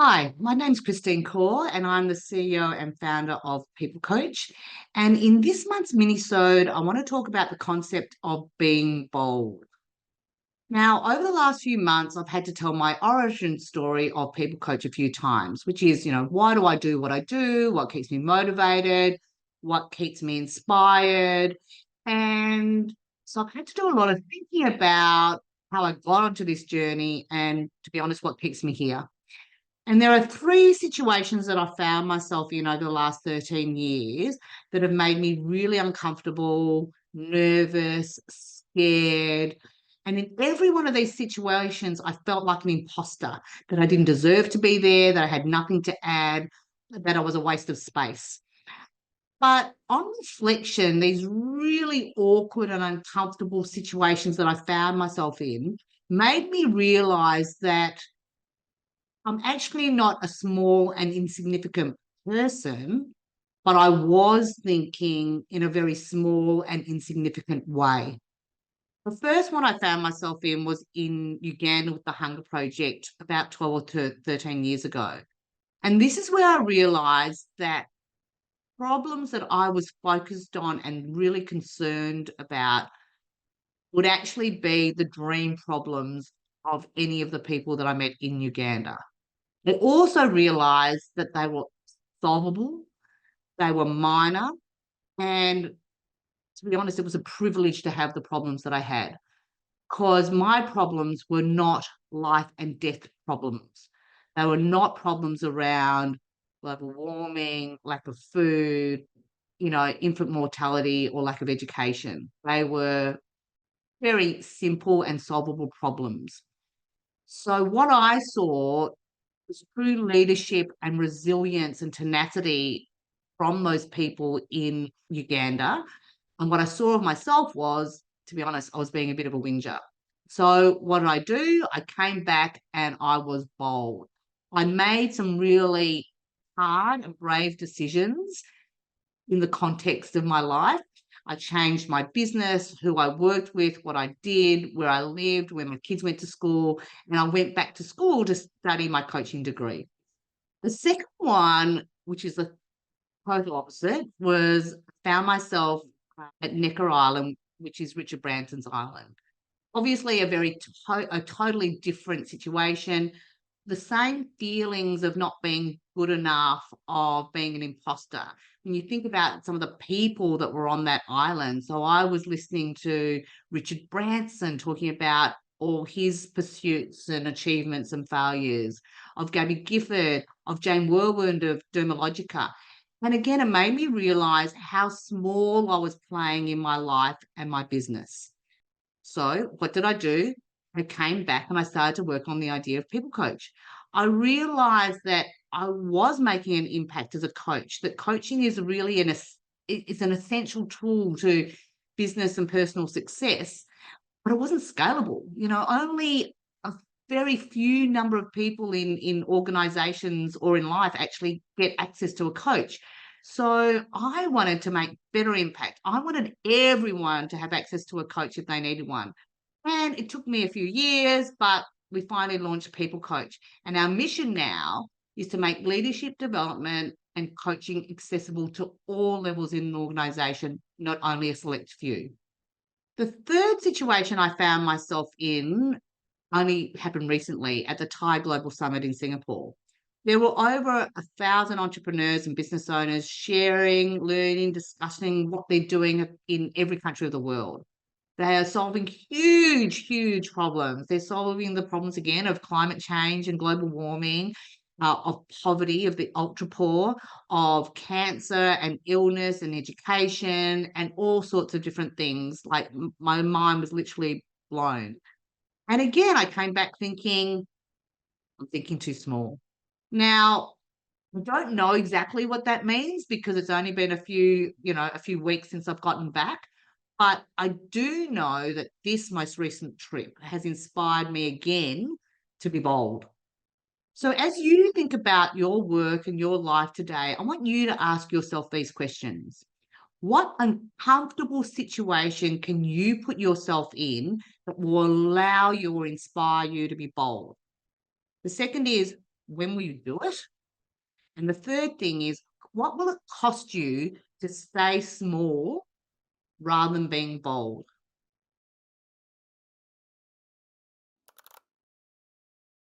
Hi, my name's Khor, and I'm the CEO and founder of Peeplcoach. And in this month's Minisode, I want to talk about the concept of being bold. Now, over the last few months, I've had to tell my origin story of Peeplcoach a few times, which is, why do I do what I do? What keeps me motivated? What keeps me inspired? And so I've had to do a lot of thinking about how I got onto this journey and, to be honest, what keeps me here. And there are three situations that I found myself in over the last 13 years that have made me really uncomfortable, nervous, scared. And in every one of these situations, I felt like an imposter, that I didn't deserve to be there, that I had nothing to add, that I was a waste of space. But on reflection, these really awkward and uncomfortable situations that I found myself in made me realize that I'm actually not a small and insignificant person, but I was thinking in a very small and insignificant way. The first one I found myself in was in Uganda with the Hunger Project about 12 or 13 years ago. And this is where I realized that problems that I was focused on and really concerned about would actually be the dream problems of any of the people that I met in Uganda. I also realized that they were solvable, they were minor, and to be honest, it was a privilege to have the problems that I had because my problems were not life and death problems. They were not problems around global warming, lack of food, infant mortality, or lack of education. They were very simple and solvable problems. So, what I saw was true leadership and resilience and tenacity from those people in Uganda. And what I saw of myself was, to be honest, I was being a bit of a whinger. So what did I do? I came back and I was bold. I made some really hard and brave decisions in the context of my life. I changed my business, who I worked with, what I did, where I lived, where my kids went to school, and I went back to school to study my coaching degree. The second one, which is the total opposite, was found myself at Necker Island, which is Richard Branson's island. Obviously, a totally different situation. The same feelings of not being good enough, of being an imposter. When you think about some of the people that were on that island, so I was listening to Richard Branson talking about all his pursuits and achievements and failures, of Gabby Gifford, of Jane Whirlwind of Dermalogica. And again, it made me realize how small I was playing in my life and my business. So what did I do? I came back and I started to work on the idea of people coach. I realized that I was making an impact as a coach, that coaching is really it's an essential tool to business and personal success, but it wasn't scalable. Only a very few number of people in organizations or in life actually get access to a coach. So I wanted to make better impact. I wanted everyone to have access to a coach if they needed one. And it took me a few years, but we finally launched People Coach. And our mission now is to make leadership development and coaching accessible to all levels in an organization, not only a select few. The third situation I found myself in only happened recently at the Thai Global Summit in Singapore. There were over 1,000 entrepreneurs and business owners sharing, learning, discussing what they're doing in every country of the world. They are solving huge, huge problems. They're solving the problems again of climate change and global warming, of poverty, of the ultra poor, of cancer and illness and education, and all sorts of different things. Like my mind was literally blown. And again, I came back thinking, I'm thinking too small. Now, I don't know exactly what that means because it's only been a few weeks since I've gotten back. But I do know that this most recent trip has inspired me again to be bold. So, as you think about your work and your life today, I want you to ask yourself these questions. What uncomfortable situation can you put yourself in that will allow you or inspire you to be bold? The second is, When will you do it? And the third thing is, what will it cost you to stay small rather than being bold?